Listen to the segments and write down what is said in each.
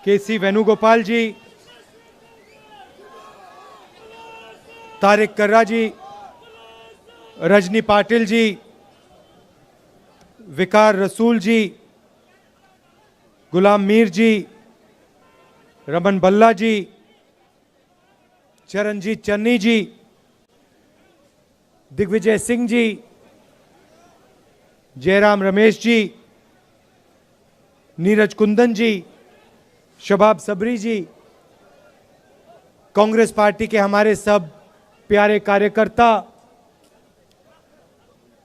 केसी वेणुगोपाल जी, तारिक कर्रा जी, रजनी पाटिल जी, विकार रसूल जी, गुलाम मीर जी, रमन बल्ला जी, चरणजीत चन्नी जी, दिग्विजय सिंह जी, जयराम रमेश जी, नीरज कुंदन जी, शबाब सबरी जी, कांग्रेस पार्टी के हमारे सब प्यारे कार्यकर्ता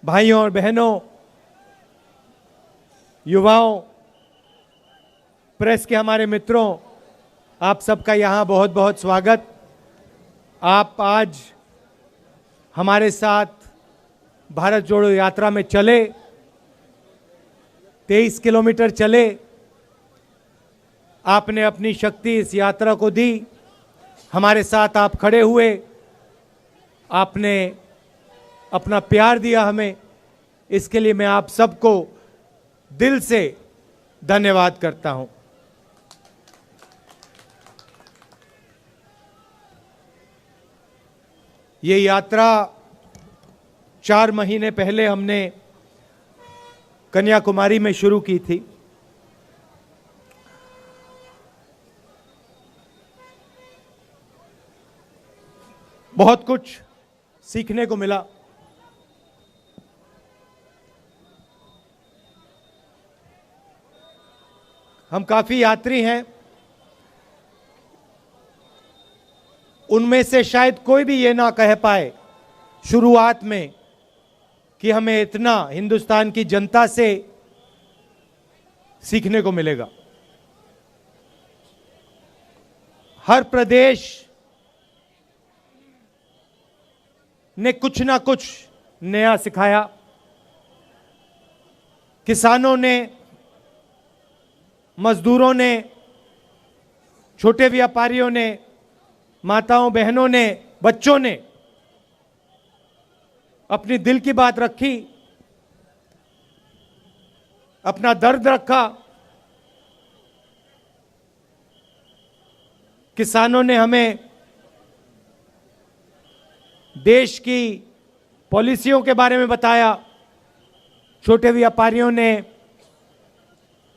भाइयों और बहनों, युवाओं, प्रेस के हमारे मित्रों, आप सबका यहाँ बहुत बहुत स्वागत। आप आज हमारे साथ भारत जोड़ो यात्रा में चले, 23 किलोमीटर चले। आपने अपनी शक्ति इस यात्रा को दी, हमारे साथ आप खड़े हुए, आपने अपना प्यार दिया हमें। इसके लिए मैं आप सबको दिल से धन्यवाद करता हूं। ये यात्रा 4 महीने पहले हमने कन्याकुमारी में शुरू की थी। बहुत कुछ सीखने को मिला। हम काफी यात्री हैं, उनमें से शायद कोई भी ये ना कह पाए शुरुआत में कि हमें इतना हिंदुस्तान की जनता से सीखने को मिलेगा। हर प्रदेश ने कुछ ना कुछ नया सिखाया। किसानों ने, मजदूरों ने, छोटे व्यापारियों ने, माताओं बहनों ने, बच्चों ने अपनी दिल की बात रखी, अपना दर्द रखा। किसानों ने हमें देश की पॉलिसियों के बारे में बताया, छोटे व्यापारियों ने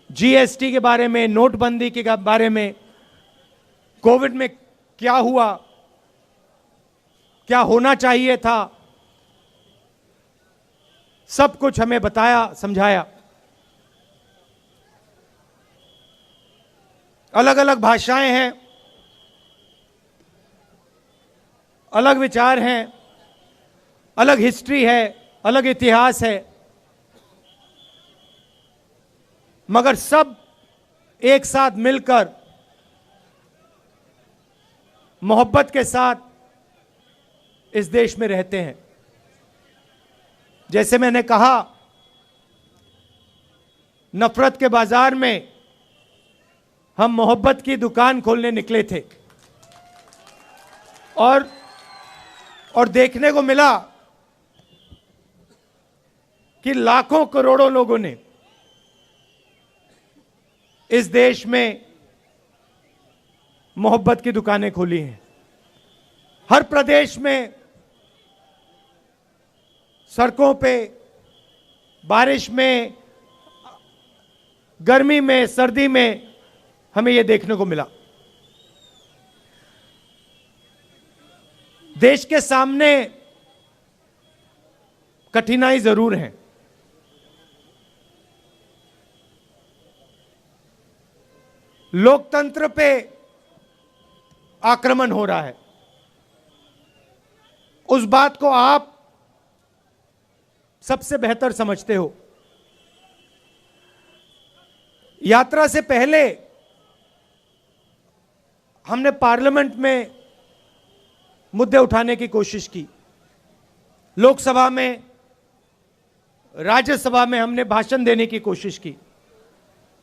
जीएसटी के बारे में, नोटबंदी के बारे में, कोविड में क्या हुआ, क्या होना चाहिए था, सब कुछ हमें बताया, समझाया। अलग अलग भाषाएं हैं, अलग विचार हैं, अलग हिस्ट्री है, अलग इतिहास है, मगर सब एक साथ मिलकर मोहब्बत के साथ इस देश में रहते हैं। जैसे मैंने कहा, नफरत के बाजार में हम मोहब्बत की दुकान खोलने निकले थे और देखने को मिला कि लाखों करोड़ों लोगों ने इस देश में मोहब्बत की दुकानें खोली हैं। हर प्रदेश में, सड़कों पे, बारिश में, गर्मी में, सर्दी में हमें यह देखने को मिला। देश के सामने कठिनाई जरूर है। लोकतंत्र पे आक्रमण हो रहा है। उस बात को आप सबसे बेहतर समझते हो। यात्रा से पहले हमने पार्लियामेंट में मुद्दे उठाने की कोशिश की। लोकसभा में, राज्यसभा में हमने भाषण देने की कोशिश की।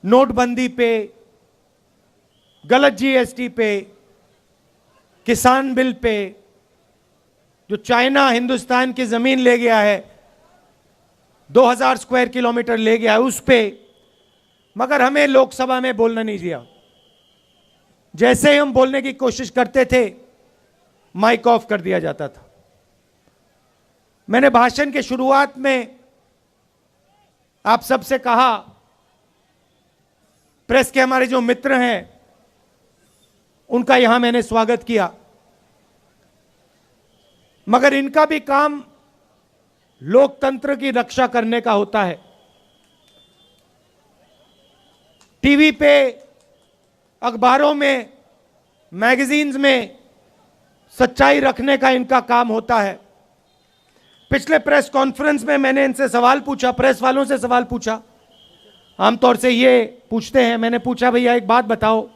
नोटबंदी पे, गलत जीएसटी पे, किसान बिल पे, जो चाइना हिंदुस्तान की जमीन ले गया है, 2000 स्क्वायर किलोमीटर ले गया है, उस पे, मगर हमें लोकसभा में बोलना नहीं दिया। जैसे ही हम बोलने की कोशिश करते थे माइक ऑफ कर दिया जाता था। मैंने भाषण के शुरुआत में आप सबसे कहा, प्रेस के हमारे जो मित्र हैं उनका यहां मैंने स्वागत किया, मगर इनका भी काम लोकतंत्र की रक्षा करने का होता है। टीवी पे, अखबारों में, मैगजीन्स में सच्चाई रखने का इनका काम होता है। पिछले प्रेस कॉन्फ्रेंस में मैंने इनसे सवाल पूछा, प्रेस वालों से सवाल पूछा, आमतौर से ये पूछते हैं। मैंने पूछा, भैया एक बात बताओ,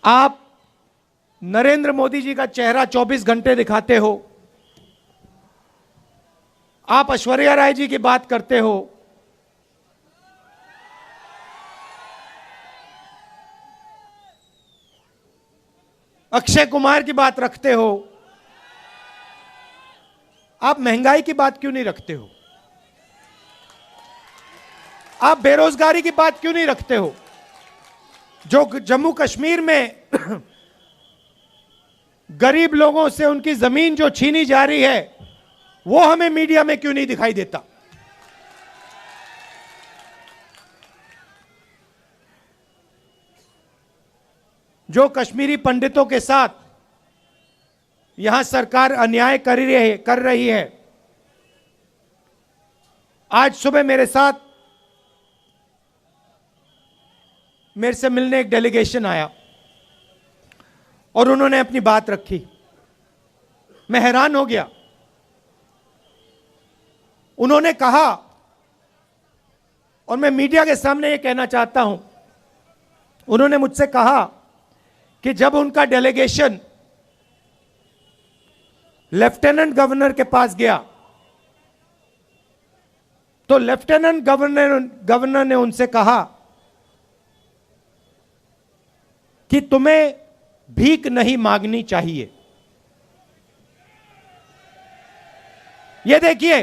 आप नरेंद्र मोदी जी का चेहरा 24 घंटे दिखाते हो, आप ऐश्वर्या राय जी की बात करते हो, अक्षय कुमार की बात रखते हो, आप महंगाई की बात क्यों नहीं रखते हो? आप बेरोजगारी की बात क्यों नहीं रखते हो? जो जम्मू कश्मीर में गरीब लोगों से उनकी जमीन जो छीनी जा रही है, वो हमें मीडिया में क्यों नहीं दिखाई देता? जो कश्मीरी पंडितों के साथ यहां सरकार अन्याय कर रही है। आज सुबह मेरे से मिलने एक डेलीगेशन आया और उन्होंने अपनी बात रखी। मैं हैरान हो गया। उन्होंने कहा, और मैं मीडिया के सामने ये कहना चाहता हूं, उन्होंने मुझसे कहा कि जब उनका डेलीगेशन लेफ्टिनेंट गवर्नर के पास गया तो लेफ्टिनेंट गवर्नर ने उनसे कहा कि तुम्हें भीख नहीं मांगनी चाहिए। यह देखिए,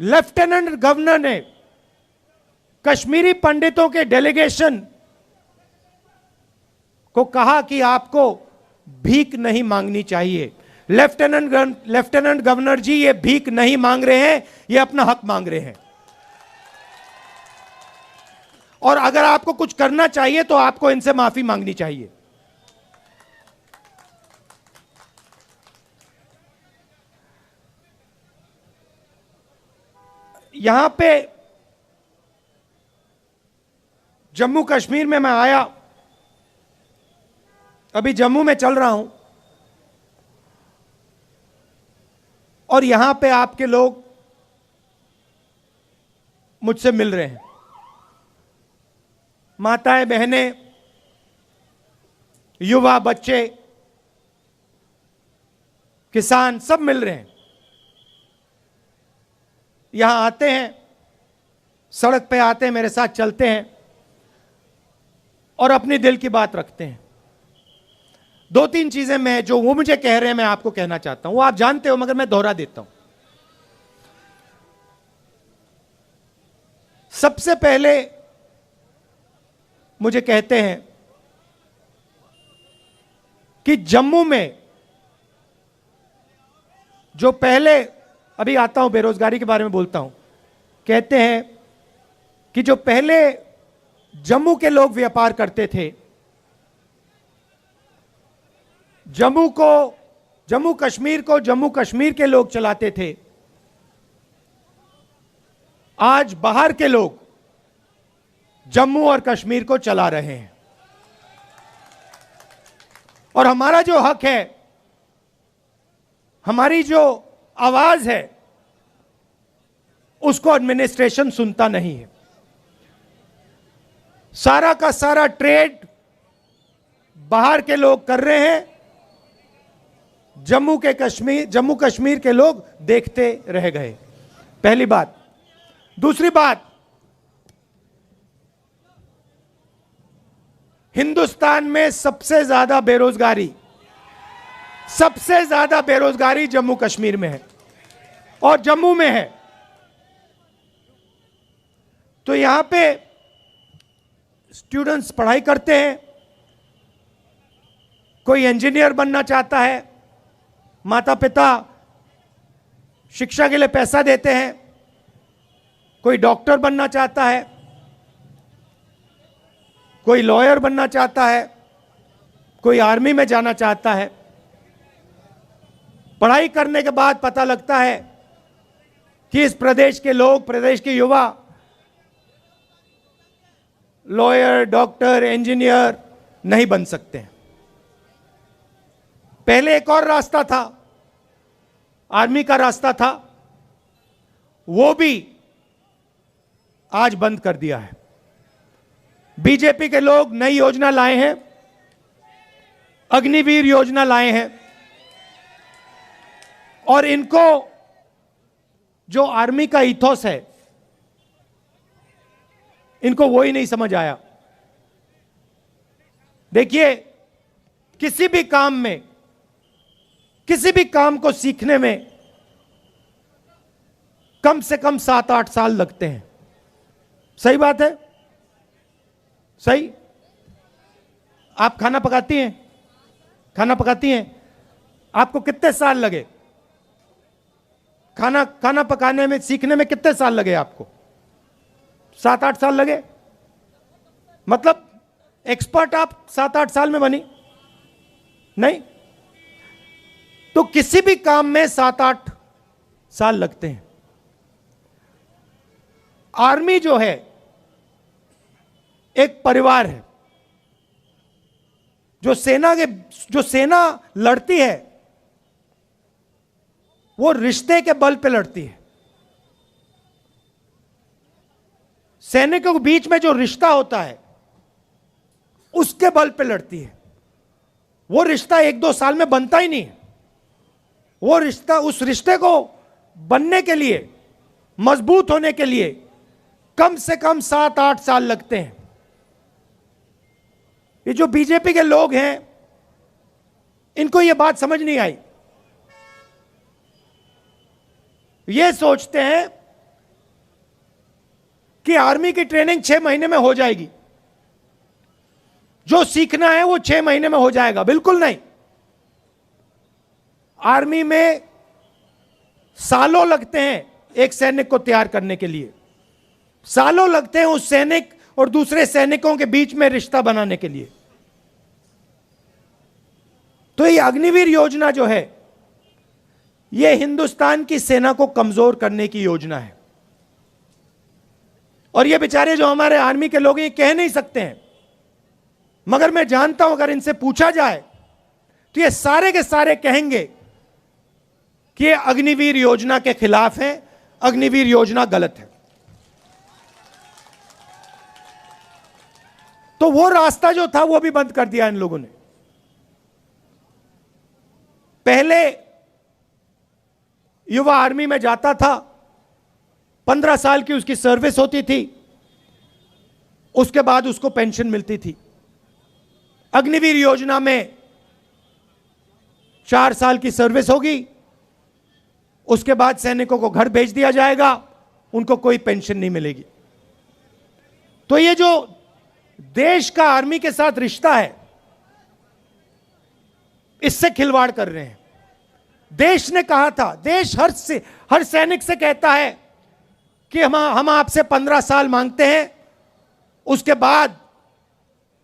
लेफ्टिनेंट गवर्नर ने कश्मीरी पंडितों के डेलीगेशन को कहा कि आपको भीख नहीं मांगनी चाहिए। लेफ्टिनेंट गवर्नर जी, ये भीख नहीं मांग रहे हैं, ये अपना हक मांग रहे हैं। और अगर आपको कुछ करना चाहिए तो आपको इनसे माफी मांगनी चाहिए। यहां पे जम्मू कश्मीर में मैं आया, अभी जम्मू में चल रहा हूं, और यहां पे आपके लोग मुझसे मिल रहे हैं। माताएं, बहनें, युवा, बच्चे, किसान सब मिल रहे हैं। यहां आते हैं, सड़क पे आते हैं, मेरे साथ चलते हैं और अपनी दिल की बात रखते हैं। दो तीन चीजें मैं, जो वो मुझे कह रहे हैं, मैं आपको कहना चाहता हूं। वो आप जानते हो, मगर मैं दोहरा देता हूं। सबसे पहले मुझे कहते हैं कि जम्मू में जो पहले, अभी आता हूं, बेरोजगारी के बारे में बोलता हूं। कहते हैं कि जो पहले जम्मू के लोग व्यापार करते थे, जम्मू कश्मीर के लोग चलाते थे, आज बाहर के लोग जम्मू और कश्मीर को चला रहे हैं। और हमारा जो हक है, हमारी जो आवाज है, उसको एडमिनिस्ट्रेशन सुनता नहीं है। सारा का सारा ट्रेड बाहर के लोग कर रहे हैं, जम्मू कश्मीर के लोग देखते रह गए। पहली बात। दूसरी बात, हिंदुस्तान में सबसे ज्यादा बेरोजगारी जम्मू कश्मीर में है और जम्मू में है। तो यहां पे स्टूडेंट्स पढ़ाई करते हैं, कोई इंजीनियर बनना चाहता है, माता पिता शिक्षा के लिए पैसा देते हैं, कोई डॉक्टर बनना चाहता है, कोई लॉयर बनना चाहता है, कोई आर्मी में जाना चाहता है। पढ़ाई करने के बाद पता लगता है कि इस प्रदेश के लोग, प्रदेश के युवा लॉयर, डॉक्टर, इंजीनियर नहीं बन सकते हैं। पहले एक और रास्ता था, आर्मी का रास्ता था, वो भी आज बंद कर दिया है। बीजेपी के लोग नई योजना लाए हैं, अग्निवीर योजना लाए हैं, और इनको जो आर्मी का इथोस है, इनको वो ही नहीं समझ आया। देखिए, किसी भी काम में, किसी भी काम को सीखने में कम से कम 7-8 साल लगते हैं। सही बात है? सही? आप खाना पकाती हैं? खाना पकाती हैं? आपको कितने साल लगे? खाना पकाने में, सीखने में कितने साल लगे आपको? 7-8 साल लगे? मतलब एक्सपर्ट आप 7-8 साल में बनी? नहीं। तो किसी भी काम में 7-8 साल लगते हैं। आर्मी जो है एक परिवार है। जो सेना लड़ती है, वो रिश्ते के बल पे लड़ती है। सैनिकों के बीच में जो रिश्ता होता है, उसके बल पे लड़ती है। वो रिश्ता 1-2 साल में बनता ही नहीं है। वो रिश्ता, उस रिश्ते को बनने के लिए, मजबूत होने के लिए कम से कम 7-8 साल लगते हैं। ये जो बीजेपी के लोग हैं, इनको ये बात समझ नहीं आई। ये सोचते हैं कि आर्मी की ट्रेनिंग 6 महीने में हो जाएगी, जो सीखना है वो 6 महीने में हो जाएगा। बिल्कुल नहीं। आर्मी में सालों लगते हैं एक सैनिक को तैयार करने के लिए। सालों लगते हैं उस सैनिक और दूसरे सैनिकों के बीच में रिश्ता बनाने के लिए। तो ये अग्निवीर योजना जो है, ये हिंदुस्तान की सेना को कमजोर करने की योजना है। और ये बेचारे जो हमारे आर्मी के लोग हैं, ये कह नहीं सकते हैं, मगर मैं जानता हूं अगर इनसे पूछा जाए तो ये सारे के सारे कहेंगे कि ये अग्निवीर योजना के खिलाफ है, अग्निवीर योजना गलत है। तो वो रास्ता जो था वो भी बंद कर दिया इन लोगों ने। पहले युवा आर्मी में जाता था, 15 साल की उसकी सर्विस होती थी, उसके बाद उसको पेंशन मिलती थी। अग्निवीर योजना में 4 साल की सर्विस होगी, उसके बाद सैनिकों को घर भेज दिया जाएगा, उनको कोई पेंशन नहीं मिलेगी। तो ये जो देश का आर्मी के साथ रिश्ता है, इससे खिलवाड़ कर रहे हैं। देश ने कहा था, देश हर सैनिक से कहता है कि हम आपसे 15 साल मांगते हैं, उसके बाद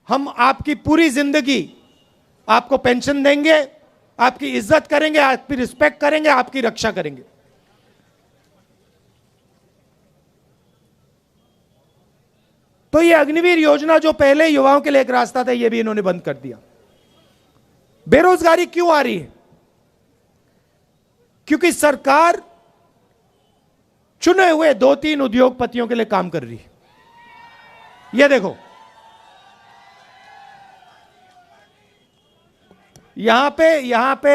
हम आपकी पूरी जिंदगी आपको पेंशन देंगे, आपकी इज्जत करेंगे, आपकी रिस्पेक्ट करेंगे, आपकी रक्षा करेंगे। तो ये अग्निवीर योजना जो पहले युवाओं के लिए एक रास्ता था, ये भी इन्होंने बंद कर दिया। बेरोजगारी क्यों आ रही है? क्योंकि सरकार चुने हुए 2-3 उद्योगपतियों के लिए काम कर रही है। ये देखो, यहां पे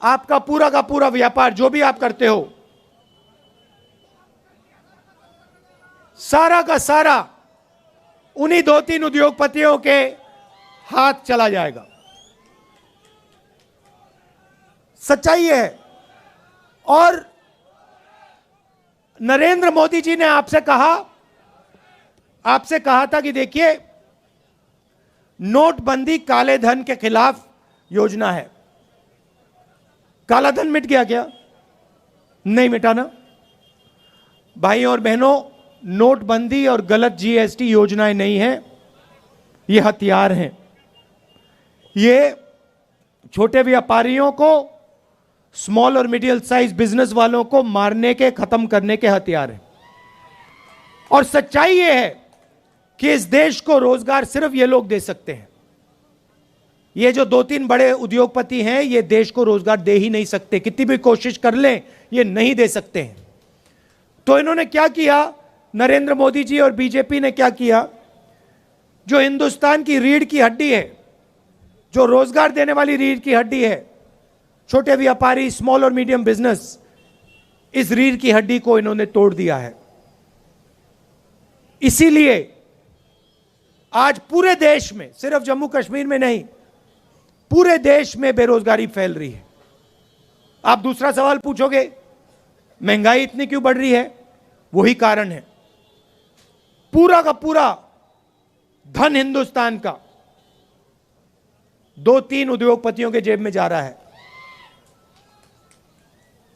आपका पूरा का पूरा व्यापार, जो भी आप करते हो, सारा का सारा उन्हीं 2-3 उद्योगपतियों के हाथ चला जाएगा। सच्चाई है। और नरेंद्र मोदी जी ने आपसे कहा आपसे कहा था कि देखिए, नोटबंदी काले धन के खिलाफ योजना है। काला धन मिट गया क्या? नहीं मिटा ना। भाई और बहनों, नोटबंदी और गलत जीएसटी योजनाएं नहीं है, ये हथियार हैं। ये छोटे व्यापारियों को, स्मॉल और मिडिल साइज बिजनेस वालों को मारने के, खत्म करने के हथियार हैं। और सच्चाई ये है कि इस देश को रोजगार सिर्फ ये लोग दे सकते हैं। ये जो 2-3 बड़े उद्योगपति हैं, ये देश को रोजगार दे ही नहीं सकते, कितनी भी कोशिश कर लें ये नहीं दे सकते हैं। तो इन्होंने क्या किया, नरेंद्र मोदी जी और बीजेपी ने क्या किया, जो हिंदुस्तान की रीढ़ की हड्डी है, जो रोजगार देने वाली रीढ़ की हड्डी है, छोटे व्यापारी, स्मॉल और मीडियम बिजनेस, इस रीढ़ की हड्डी को इन्होंने तोड़ दिया है। इसीलिए आज पूरे देश में, सिर्फ जम्मू कश्मीर में नहीं, पूरे देश में बेरोजगारी फैल रही है। आप दूसरा सवाल पूछोगे, महंगाई इतनी क्यों बढ़ रही है? वही कारण है। पूरा का पूरा धन हिंदुस्तान का 2-3 उद्योगपतियों के जेब में जा रहा है।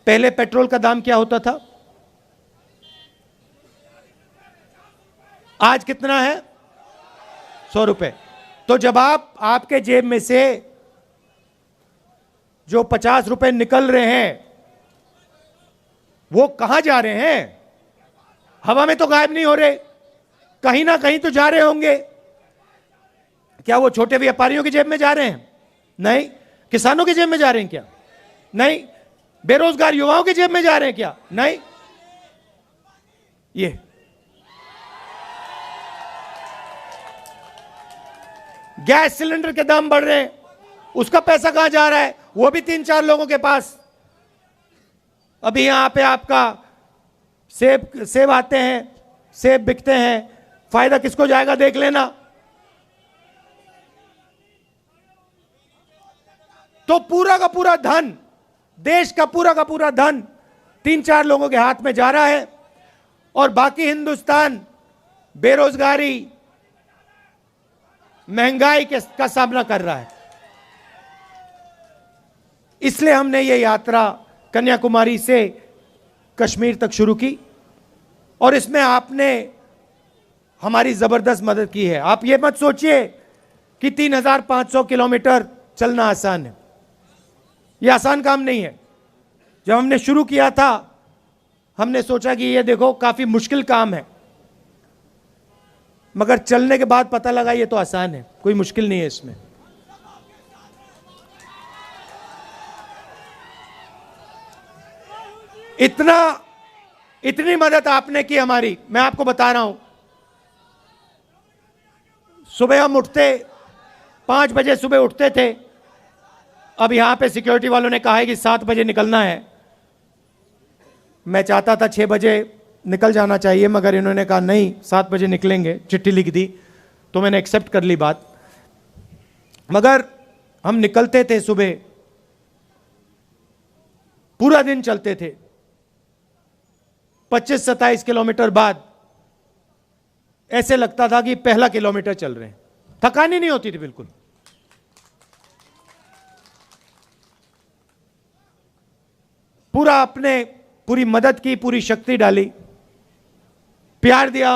पहले पेट्रोल का दाम क्या होता था? आज कितना है? 100 रुपए। तो जब आपके जेब में से जो 50 रुपए निकल रहे हैं, वो कहां जा रहे हैं? हवा में तो गायब नहीं हो रहे, कहीं ना कहीं तो जा रहे होंगे। क्या वो छोटे व्यापारियों की जेब में जा रहे हैं? नहीं। किसानों की जेब में जा रहे हैं क्या? नहीं। बेरोजगार युवाओं की जेब में जा रहे हैं क्या? नहीं। ये गैस सिलेंडर के दाम बढ़ रहे हैं, उसका पैसा कहां जा रहा है? वो भी 3-4 लोगों के पास। अभी यहां पे आपका सेब आते हैं, सेब बिकते हैं, फायदा किसको जाएगा देख लेना। तो पूरा का पूरा धन, देश का पूरा धन 3-4 लोगों के हाथ में जा रहा है, और बाकी हिंदुस्तान बेरोजगारी, महंगाई का सामना कर रहा है। इसलिए हमने ये यात्रा कन्याकुमारी से कश्मीर तक शुरू की, और इसमें आपने हमारी जबरदस्त मदद की है। आप ये मत सोचिए कि 3500 किलोमीटर चलना आसान है, यह आसान काम नहीं है। जब हमने शुरू किया था, हमने सोचा कि ये देखो काफी मुश्किल काम है, मगर चलने के बाद पता लगा ये तो आसान है, कोई मुश्किल नहीं है इसमें। इतनी मदद आपने की हमारी, मैं आपको बता रहा हूं। सुबह हम उठते, 5 बजे सुबह उठते थे। अब यहां पे सिक्योरिटी वालों ने कहा है कि 7 बजे निकलना है। मैं चाहता था 6 बजे निकल जाना चाहिए, मगर इन्होंने कहा नहीं 7 बजे निकलेंगे, चिट्ठी लिख दी, तो मैंने एक्सेप्ट कर ली बात। मगर हम निकलते थे सुबह, पूरा दिन चलते थे। 25-27 किलोमीटर बाद ऐसे लगता था कि पहला किलोमीटर चल रहे हैं, थकान ही नहीं होती थी बिल्कुल। पूरा अपने पूरी मदद की, पूरी शक्ति डाली, प्यार दिया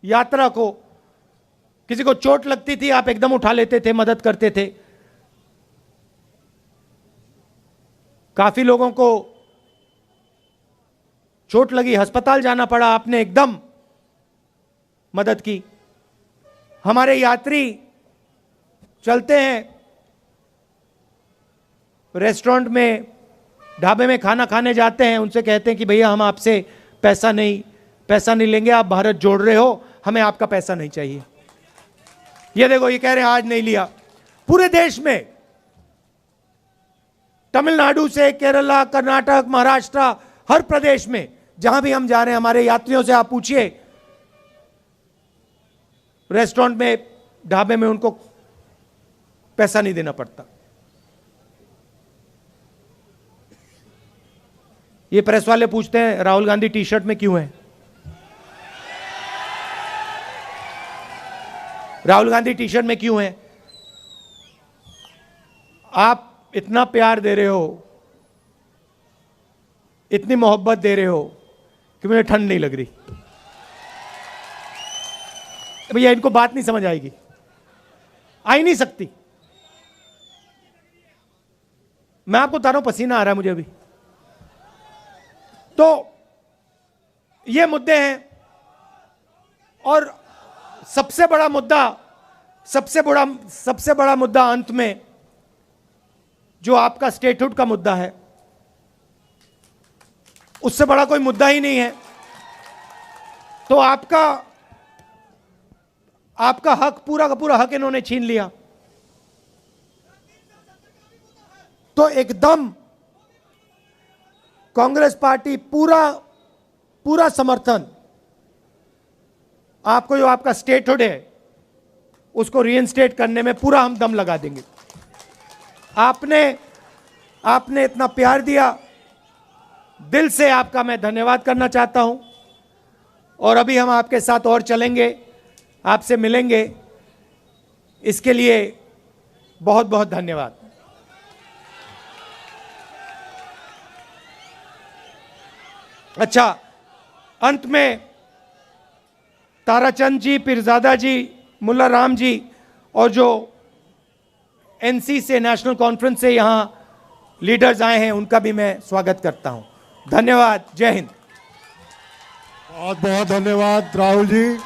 यात्रा को। किसी को चोट लगती थी, आप एकदम उठा लेते थे, मदद करते थे। काफी लोगों को चोट लगी, अस्पताल जाना पड़ा, आपने एकदम मदद की। हमारे यात्री चलते हैं, रेस्टोरेंट में, ढाबे में खाना खाने जाते हैं, उनसे कहते हैं कि भैया हम आपसे पैसा नहीं लेंगे, आप भारत जोड़ रहे हो, हमें आपका पैसा नहीं चाहिए। ये देखो, ये कह रहे हैं आज नहीं लिया। पूरे देश में, तमिलनाडु से केरला, कर्नाटक, महाराष्ट्र, हर प्रदेश में जहां भी हम जा रहे हैं, हमारे यात्रियों से आप पूछिए, रेस्टोरेंट में, ढाबे में उनको पैसा नहीं देना पड़ता। ये प्रेस वाले पूछते हैं राहुल गांधी टी शर्ट में क्यों है? राहुल गांधी टी शर्ट में क्यों हैं? आप इतना प्यार दे रहे हो, इतनी मोहब्बत दे रहे हो कि मुझे ठंड नहीं लग रही। भैया इनको बात नहीं समझ आएगी, आ ही नहीं सकती। मैं आपको बता रहा हूं, पसीना आ रहा है मुझे अभी। तो ये मुद्दे हैं, और सबसे बड़ा मुद्दा अंत में जो आपका स्टेटहुड का मुद्दा है, उससे बड़ा कोई मुद्दा ही नहीं है। तो आपका हक, पूरा का पूरा हक इन्होंने छीन लिया। तो एकदम कांग्रेस पार्टी पूरा समर्थन आपको, जो आपका स्टेटहुड है उसको रीइंस्टेट करने में पूरा हम दम लगा देंगे। आपने इतना प्यार दिया, दिल से आपका मैं धन्यवाद करना चाहता हूं। और अभी हम आपके साथ और चलेंगे, आपसे मिलेंगे, इसके लिए बहुत बहुत धन्यवाद। अच्छा, अंत में ताराचंद जी, पीरजादा जी, मुल्ला राम जी और जो एनसी से, नेशनल कॉन्फ्रेंस से यहां लीडर्स आए हैं, उनका भी मैं स्वागत करता हूं। धन्यवाद। जय हिंद। बहुत बहुत धन्यवाद राहुल जी।